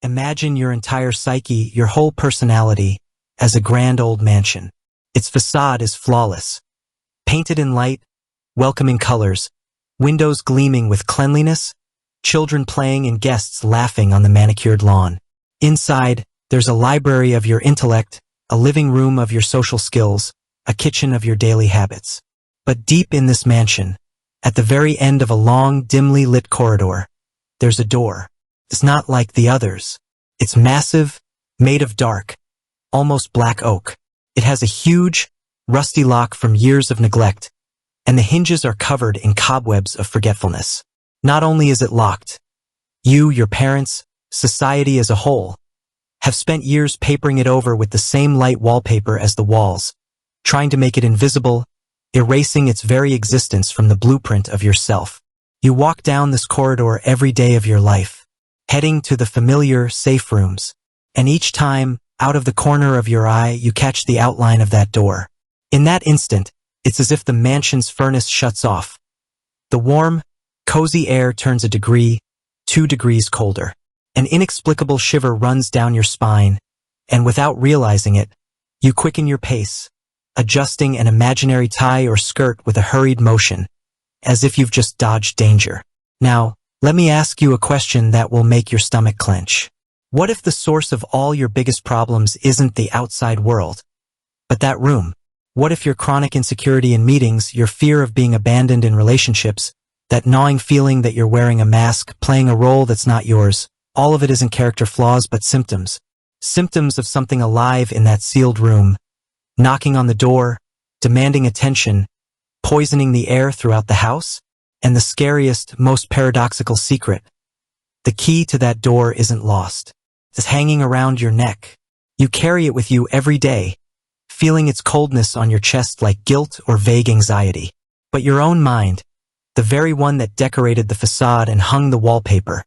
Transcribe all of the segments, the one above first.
Imagine your entire psyche, your whole personality, as a grand old mansion. Its facade is flawless. Painted in light, welcoming colors, windows gleaming with cleanliness, children playing and guests laughing on the manicured lawn. Inside, there's a library of your intellect, a living room of your social skills, a kitchen of your daily habits. But deep in this mansion, at the very end of a long, dimly lit corridor, there's a door. It's not like the others. It's massive, made of dark, almost black oak. It has a huge, rusty lock from years of neglect, and the hinges are covered in cobwebs of forgetfulness. Not only is it locked, you, your parents, society as a whole, have spent years papering it over with the same light wallpaper as the walls, trying to make it invisible, erasing its very existence from the blueprint of yourself. You walk down this corridor every day of your life, heading to the familiar, safe rooms, and each time, out of the corner of your eye, you catch the outline of that door. In that instant, it's as if the mansion's furnace shuts off. The warm, cozy air turns a degree, 2 degrees colder. An inexplicable shiver runs down your spine, and without realizing it, you quicken your pace, adjusting an imaginary tie or skirt with a hurried motion, as if you've just dodged danger. Now, let me ask you a question that will make your stomach clench. What if the source of all your biggest problems isn't the outside world, but that room? What if your chronic insecurity in meetings, your fear of being abandoned in relationships, that gnawing feeling that you're wearing a mask, playing a role that's not yours, all of it isn't character flaws but symptoms? Symptoms of something alive in that sealed room, knocking on the door, demanding attention, poisoning the air throughout the house? And the scariest, most paradoxical secret, the key to that door isn't lost. It's hanging around your neck. You carry it with you every day, feeling its coldness on your chest like guilt or vague anxiety. But your own mind, the very one that decorated the facade and hung the wallpaper,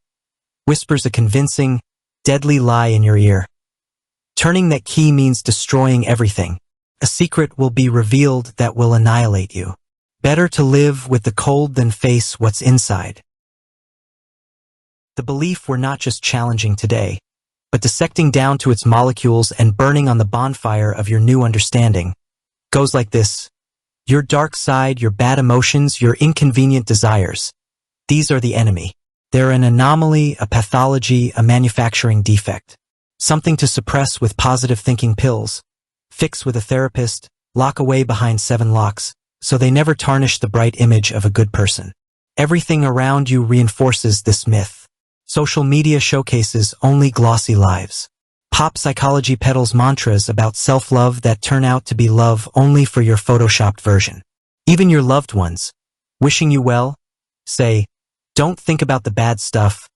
whispers a convincing, deadly lie in your ear. Turning that key means destroying everything. A secret will be revealed that will annihilate you. Better to live with the cold than face what's inside. The belief we're not just challenging today, but dissecting down to its molecules and burning on the bonfire of your new understanding, goes like this. Your dark side, your bad emotions, your inconvenient desires. These are the enemy. They're an anomaly, a pathology, a manufacturing defect. Something to suppress with positive thinking pills, fix with a therapist, lock away behind 7 locks, so they never tarnish the bright image of a good person. Everything around you reinforces this myth. Social media showcases only glossy lives. Pop psychology peddles mantras about self-love that turn out to be love only for your photoshopped version. Even your loved ones, wishing you well, say, don't think about the bad stuff,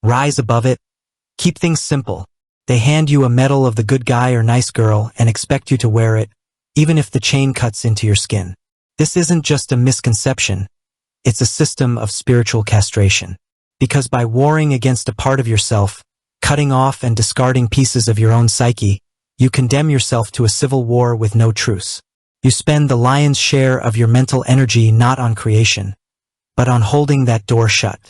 rise above it, keep things simple. They hand you a medal of the good guy or nice girl and expect you to wear it, even if the chain cuts into your skin. This isn't just a misconception, it's a system of spiritual castration. Because by warring against a part of yourself, cutting off and discarding pieces of your own psyche, you condemn yourself to a civil war with no truce. You spend the lion's share of your mental energy not on creation, but on holding that door shut.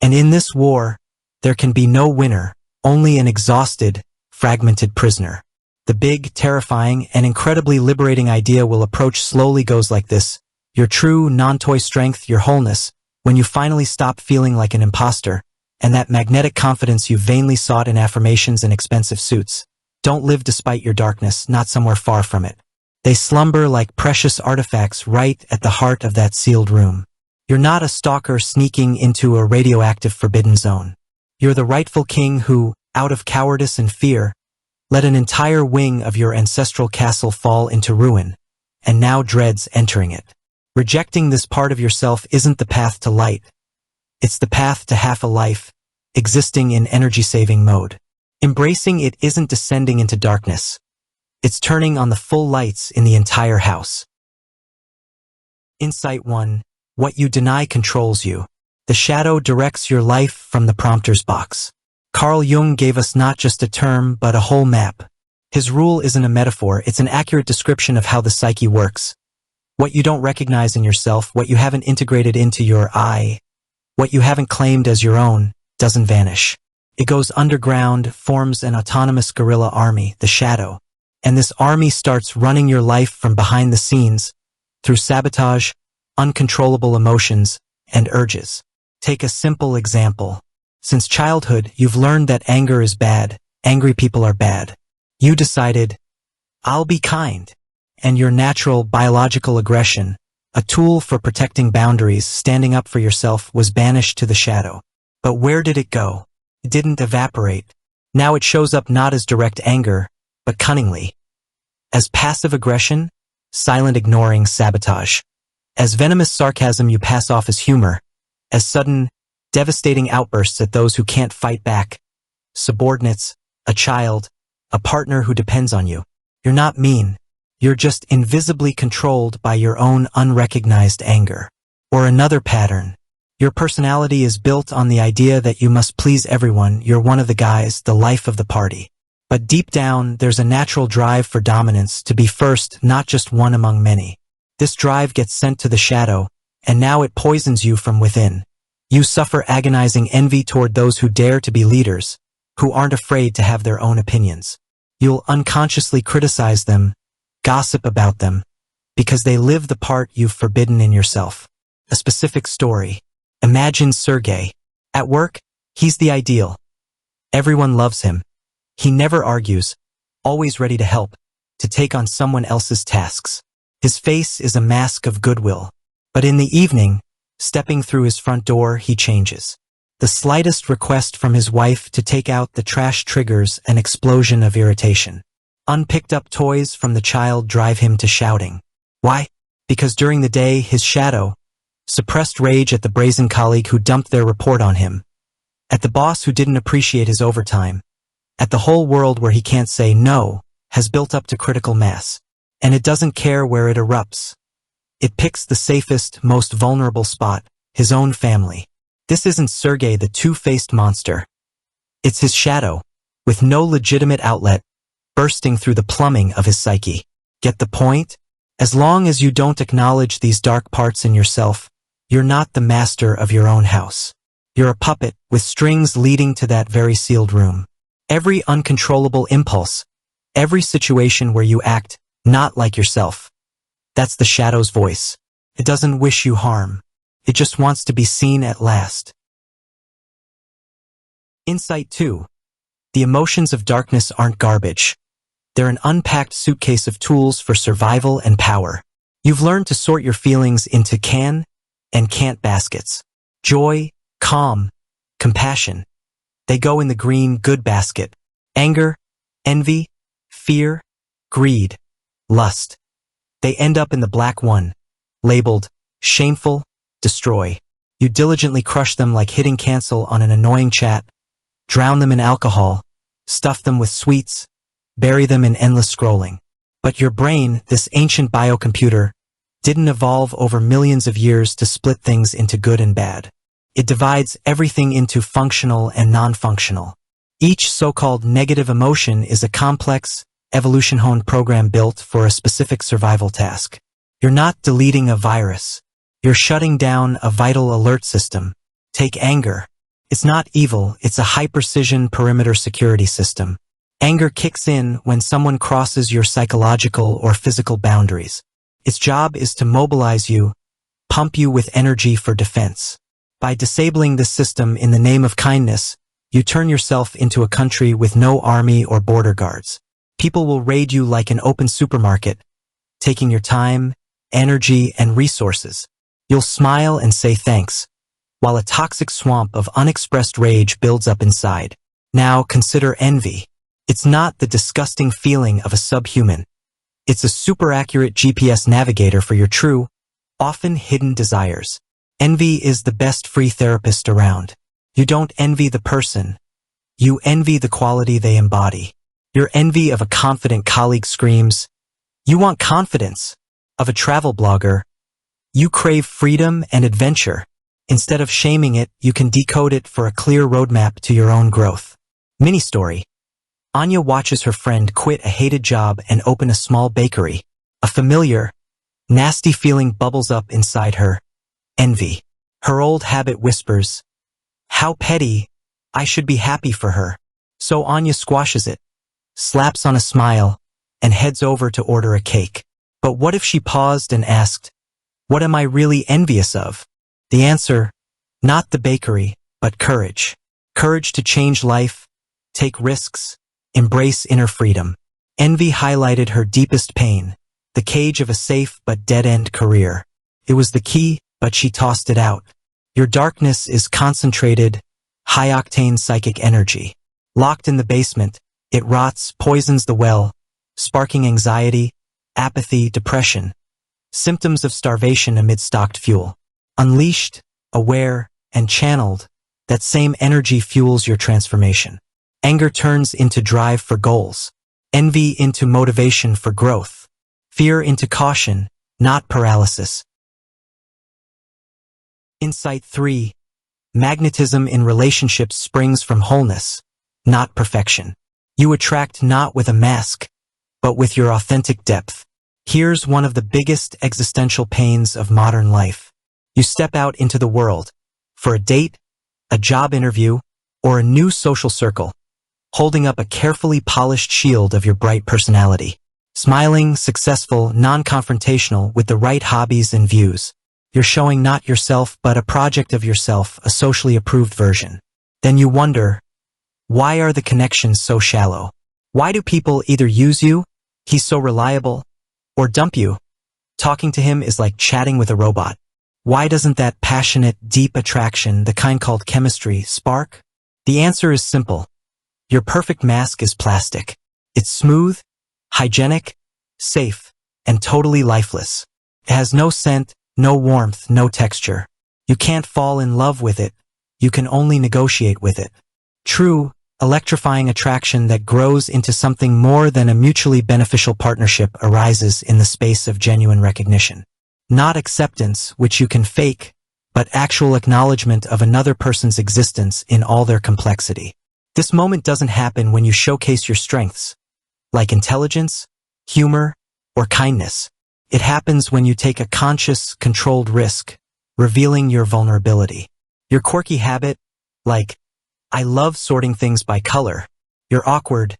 And in this war, there can be no winner, only an exhausted, fragmented prisoner. The big, terrifying, and incredibly liberating idea will approach slowly goes like this. Your true, non-toy strength, your wholeness, when you finally stop feeling like an imposter, and that magnetic confidence you vainly sought in affirmations and expensive suits, don't live despite your darkness, not somewhere far from it. They slumber like precious artifacts right at the heart of that sealed room. You're not a stalker sneaking into a radioactive forbidden zone. You're the rightful king who, out of cowardice and fear, let an entire wing of your ancestral castle fall into ruin, and now dreads entering it. Rejecting this part of yourself isn't the path to light. It's the path to half a life, existing in energy-saving mode. Embracing it isn't descending into darkness. It's turning on the full lights in the entire house. Insight 1. What you deny controls you. The shadow directs your life from the prompter's box. Carl Jung gave us not just a term, but a whole map. His rule isn't a metaphor, it's an accurate description of how the psyche works. What you don't recognize in yourself, what you haven't integrated into your I, what you haven't claimed as your own, doesn't vanish. It goes underground, forms an autonomous guerrilla army, the Shadow. And this army starts running your life from behind the scenes, through sabotage, uncontrollable emotions, and urges. Take a simple example. Since childhood, you've learned that anger is bad, angry people are bad. You decided, I'll be kind. And your natural biological aggression, a tool for protecting boundaries, standing up for yourself, was banished to the shadow. But where did it go? It didn't evaporate. Now it shows up not as direct anger, but cunningly. As passive aggression, silent ignoring, sabotage. As venomous sarcasm you pass off as humor. As sudden, devastating outbursts at those who can't fight back. Subordinates, a child, a partner who depends on you. You're not mean. You're just invisibly controlled by your own unrecognized anger. Or another pattern. Your personality is built on the idea that you must please everyone. You're one of the guys, the life of the party. But deep down, there's a natural drive for dominance, to be first, not just one among many. This drive gets sent to the shadow, and now it poisons you from within. You suffer agonizing envy toward those who dare to be leaders, who aren't afraid to have their own opinions. You'll unconsciously criticize them, gossip about them, because they live the part you've forbidden in yourself. A specific story. Imagine Sergey. At work, he's the ideal. Everyone loves him. He never argues, always ready to help, to take on someone else's tasks. His face is a mask of goodwill. But in the evening, stepping through his front door, he changes. The slightest request from his wife to take out the trash triggers an explosion of irritation. Unpicked up toys from the child drive him to shouting. Why? Because during the day, his shadow, suppressed rage at the brazen colleague who dumped their report on him, at the boss who didn't appreciate his overtime, at the whole world where he can't say no, has built up to critical mass. And it doesn't care where it erupts. It picks the safest, most vulnerable spot, his own family. This isn't Sergey the two-faced monster. It's his shadow, with no legitimate outlet, bursting through the plumbing of his psyche. Get the point? As long as you don't acknowledge these dark parts in yourself, you're not the master of your own house. You're a puppet with strings leading to that very sealed room. Every uncontrollable impulse, every situation where you act not like yourself, that's the shadow's voice. It doesn't wish you harm. It just wants to be seen at last. Insight 2. The emotions of darkness aren't garbage. They're an unpacked suitcase of tools for survival and power. You've learned to sort your feelings into can and can't baskets. Joy, calm, compassion. They go in the green good basket. Anger, envy, fear, greed, lust. They end up in the black one, labeled shameful, destroy. You diligently crush them like hitting cancel on an annoying chat, drown them in alcohol, stuff them with sweets, bury them in endless scrolling. But your brain, this ancient biocomputer, didn't evolve over millions of years to split things into good and bad. It divides everything into functional and non-functional. Each so-called negative emotion is a complex, evolution-honed program built for a specific survival task. You're not deleting a virus. You're shutting down a vital alert system. Take anger. It's not evil, it's a high-precision perimeter security system. Anger kicks in when someone crosses your psychological or physical boundaries. Its job is to mobilize you, pump you with energy for defense. By disabling this system in the name of kindness, you turn yourself into a country with no army or border guards. People will raid you like an open supermarket, taking your time, energy, and resources. You'll smile and say thanks, while a toxic swamp of unexpressed rage builds up inside. Now consider envy. It's not the disgusting feeling of a subhuman. It's a super accurate GPS navigator for your true, often hidden desires. Envy is the best free therapist around. You don't envy the person. You envy the quality they embody. Your envy of a confident colleague screams, "You want confidence." Of a travel blogger, you crave freedom and adventure. Instead of shaming it, you can decode it for a clear roadmap to your own growth. Mini story. Anya watches her friend quit a hated job and open a small bakery. A familiar, nasty feeling bubbles up inside her. Envy. Her old habit whispers, "How petty," I should be happy for her. So Anya squashes it, slaps on a smile, and heads over to order a cake. But what if she paused and asked, what am I really envious of? The answer, not the bakery, but courage. Courage to change life, take risks, embrace inner freedom. Envy highlighted her deepest pain, the cage of a safe but dead-end career. It was the key, but she tossed it out. Your darkness is concentrated, high-octane psychic energy. Locked in the basement, it rots, poisons the well, sparking anxiety, apathy, depression. Symptoms of starvation amid stocked fuel. Unleashed, aware, and channeled, that same energy fuels your transformation. Anger turns into drive for goals. Envy into motivation for growth. Fear into caution, not paralysis. Insight 3. Magnetism in relationships springs from wholeness, not perfection. You attract not with a mask, but with your authentic depth. Here's one of the biggest existential pains of modern life. You step out into the world, for a date, a job interview, or a new social circle, holding up a carefully polished shield of your bright personality. Smiling, successful, non-confrontational, with the right hobbies and views. You're showing not yourself, but a project of yourself, a socially approved version. Then you wonder, why are the connections so shallow? Why do people either use you, he's so reliable, or dump you? Talking to him is like chatting with a robot. Why doesn't that passionate, deep attraction, the kind called chemistry, spark? The answer is simple. Your perfect mask is plastic. It's smooth, hygienic, safe, and totally lifeless. It has no scent, no warmth, no texture. You can't fall in love with it. You can only negotiate with it. True, electrifying attraction that grows into something more than a mutually beneficial partnership arises in the space of genuine recognition. Not acceptance, which you can fake, but actual acknowledgement of another person's existence in all their complexity. This moment doesn't happen when you showcase your strengths, like intelligence, humor, or kindness. It happens when you take a conscious, controlled risk, revealing your vulnerability. Your quirky habit, like, I love sorting things by color. Your awkward,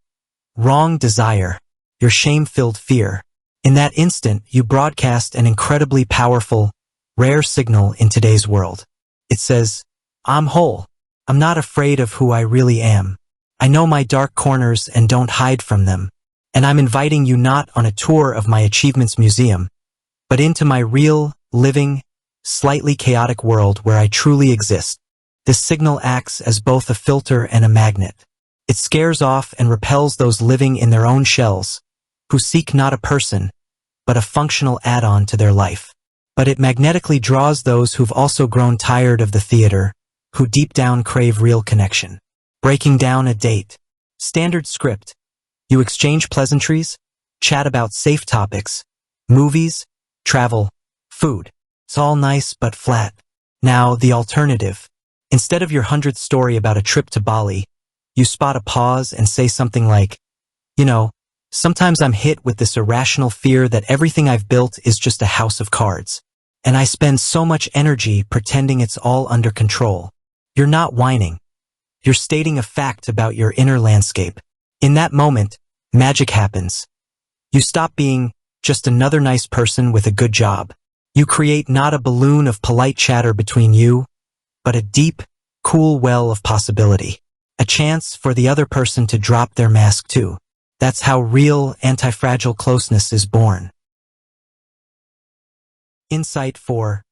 wrong desire. Your shame-filled fear. In that instant, you broadcast an incredibly powerful, rare signal in today's world. It says, I'm whole. I'm not afraid of who I really am. I know my dark corners and don't hide from them. And I'm inviting you not on a tour of my achievements museum, but into my real, living, slightly chaotic world where I truly exist. This signal acts as both a filter and a magnet. It scares off and repels those living in their own shells, who seek not a person, but a functional add-on to their life. But it magnetically draws those who've also grown tired of the theater, who deep down crave real connection. Breaking down a date. Standard script. You exchange pleasantries, chat about safe topics, movies, travel, food. It's all nice but flat. Now, the alternative. Instead of your 100th story about a trip to Bali, you spot a pause and say something like, sometimes I'm hit with this irrational fear that everything I've built is just a house of cards. And I spend so much energy pretending it's all under control. You're not whining. You're stating a fact about your inner landscape. In that moment, magic happens. You stop being just another nice person with a good job. You create not a balloon of polite chatter between you, but a deep, cool well of possibility. A chance for the other person to drop their mask too. That's how real, anti-fragile closeness is born. Insight 4.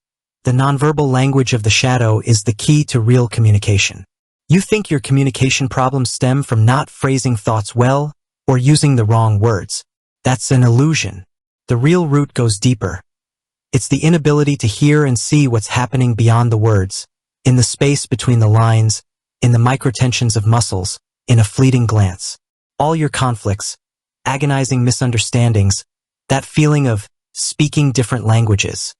The nonverbal language of the shadow is the key to real communication. You think your communication problems stem from not phrasing thoughts well or using the wrong words. That's an illusion. The real root goes deeper. It's the inability to hear and see what's happening beyond the words, in the space between the lines, in the microtensions of muscles, in a fleeting glance. All your conflicts, agonizing misunderstandings, that feeling of speaking different languages.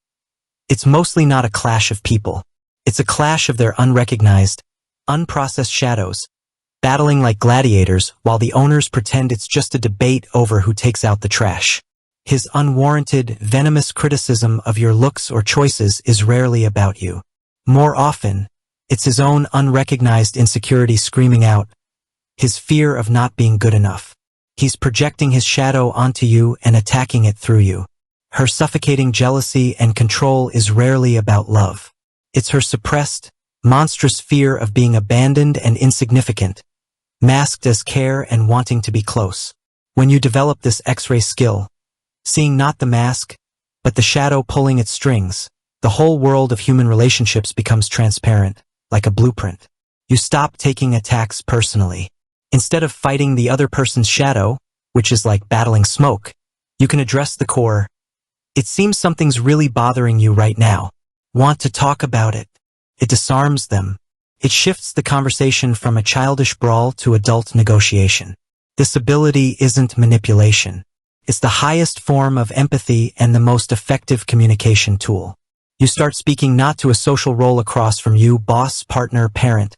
It's mostly not a clash of people. It's a clash of their unrecognized, unprocessed shadows, battling like gladiators while the owners pretend it's just a debate over who takes out the trash. His unwarranted, venomous criticism of your looks or choices is rarely about you. More often, It's his own unrecognized insecurity screaming out, his fear of not being good enough. He's projecting his shadow onto you and attacking it through you. Her suffocating jealousy and control is rarely about love. It's her suppressed, monstrous fear of being abandoned and insignificant, masked as care and wanting to be close. When you develop this X-ray skill, seeing not the mask, but the shadow pulling its strings, the whole world of human relationships becomes transparent, like a blueprint. You stop taking attacks personally. Instead of fighting the other person's shadow, which is like battling smoke, you can address the core. It seems something's really bothering you right now. Want to talk about it. It disarms them. It shifts the conversation from a childish brawl to adult negotiation. This ability isn't manipulation. It's the highest form of empathy and the most effective communication tool. You start speaking not to a social role across from you, boss, partner, parent,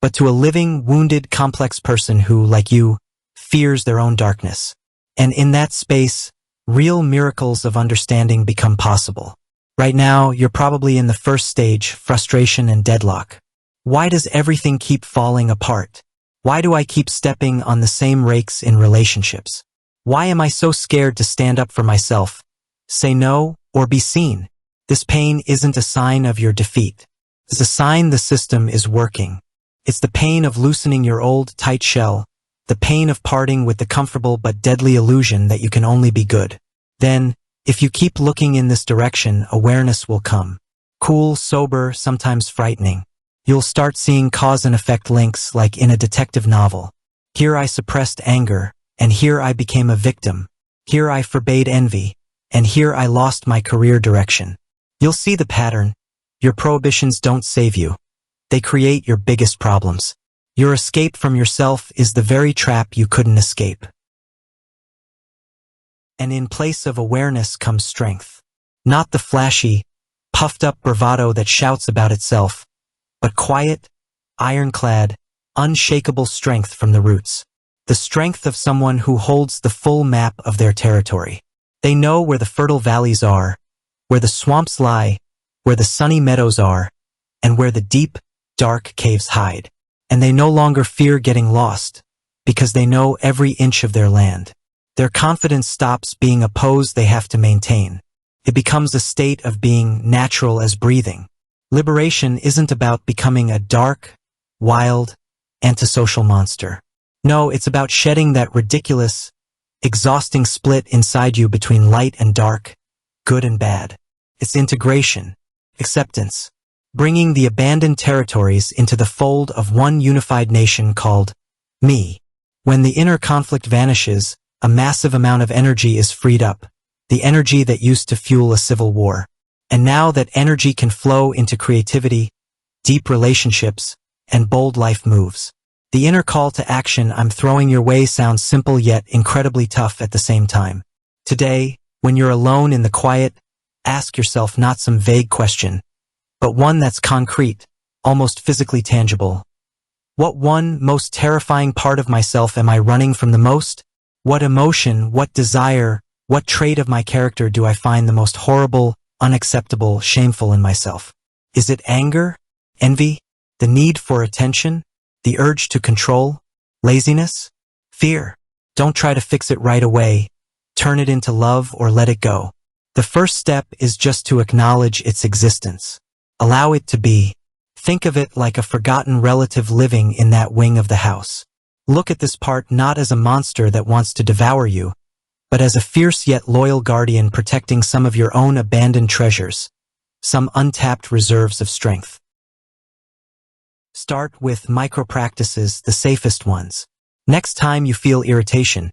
but to a living, wounded, complex person who, like you, fears their own darkness. And in that space, real miracles of understanding become possible. Right now, you're probably in the first stage, frustration and deadlock. Why does everything keep falling apart? Why do I keep stepping on the same rakes in relationships? Why am I so scared to stand up for myself, say no, or be seen? This pain isn't a sign of your defeat. It's a sign the system is working. It's the pain of loosening your old, tight shell, the pain of parting with the comfortable but deadly illusion that you can only be good. Then, if you keep looking in this direction, awareness will come. Cool, sober, sometimes frightening. You'll start seeing cause and effect links like in a detective novel. Here I suppressed anger, and here I became a victim. Here I forbade envy, and here I lost my career direction. You'll see the pattern. Your prohibitions don't save you. They create your biggest problems. Your escape from yourself is the very trap you couldn't escape. And in place of awareness comes strength. Not the flashy, puffed-up bravado that shouts about itself, but quiet, ironclad, unshakable strength from the roots. The strength of someone who holds the full map of their territory. They know where the fertile valleys are, where the swamps lie, where the sunny meadows are, and where the deep, dark caves hide. And they no longer fear getting lost, because they know every inch of their land. Their confidence stops being a pose they have to maintain. It becomes a state of being natural as breathing. Liberation isn't about becoming a dark, wild, antisocial monster. No, it's about shedding that ridiculous, exhausting split inside you between light and dark, good and bad. It's integration, acceptance, bringing the abandoned territories into the fold of one unified nation called me. When the inner conflict vanishes, a massive amount of energy is freed up, the energy that used to fuel a civil war. And now that energy can flow into creativity, deep relationships, and bold life moves. The inner call to action I'm throwing your way sounds simple yet incredibly tough at the same time. Today, when you're alone in the quiet, ask yourself not some vague question, but one that's concrete, almost physically tangible. What one most terrifying part of myself am I running from the most? What emotion, what desire, what trait of my character do I find the most horrible, unacceptable, shameful in myself? Is it anger, envy, the need for attention, the urge to control, laziness, fear? Don't try to fix it right away. Turn it into love or let it go. The first step is just to acknowledge its existence. Allow it to be. Think of it like a forgotten relative living in that wing of the house. Look at this part not as a monster that wants to devour you, but as a fierce yet loyal guardian protecting some of your own abandoned treasures, some untapped reserves of strength. Start with micro-practices, the safest ones. Next time you feel irritation,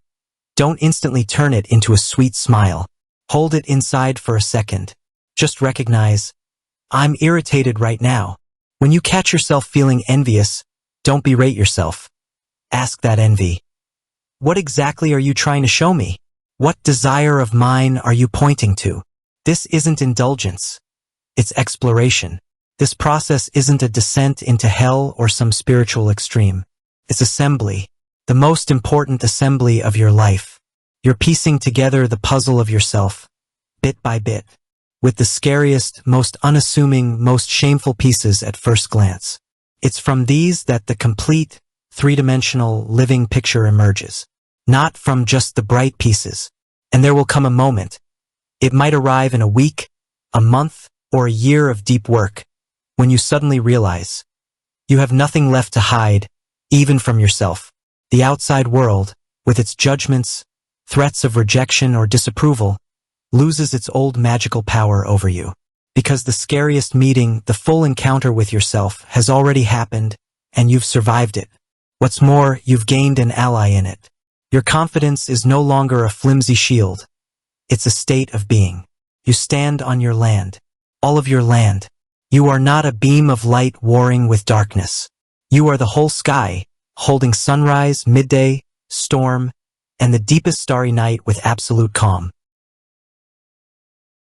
don't instantly turn it into a sweet smile. Hold it inside for a second. Just recognize, I'm irritated right now. When you catch yourself feeling envious, don't berate yourself. Ask that envy, what exactly are you trying to show me? What desire of mine are you pointing to? This isn't indulgence. It's exploration. This process isn't a descent into hell or some spiritual extreme. It's assembly, the most important assembly of your life. You're piecing together the puzzle of yourself, bit by bit, with the scariest, most unassuming, most shameful pieces at first glance. It's from these that the complete, three-dimensional living picture emerges, not from just the bright pieces. And there will come a moment. It might arrive in a week, a month, or a year of deep work, when you suddenly realize you have nothing left to hide, even from yourself. The outside world, with its judgments, threats of rejection or disapproval, loses its old magical power over you. Because the scariest meeting, the full encounter with yourself, has already happened, and you've survived it. What's more, you've gained an ally in it. Your confidence is no longer a flimsy shield. It's a state of being. You stand on your land. All of your land. You are not a beam of light warring with darkness. You are the whole sky, holding sunrise, midday, storm, and the deepest starry night with absolute calm.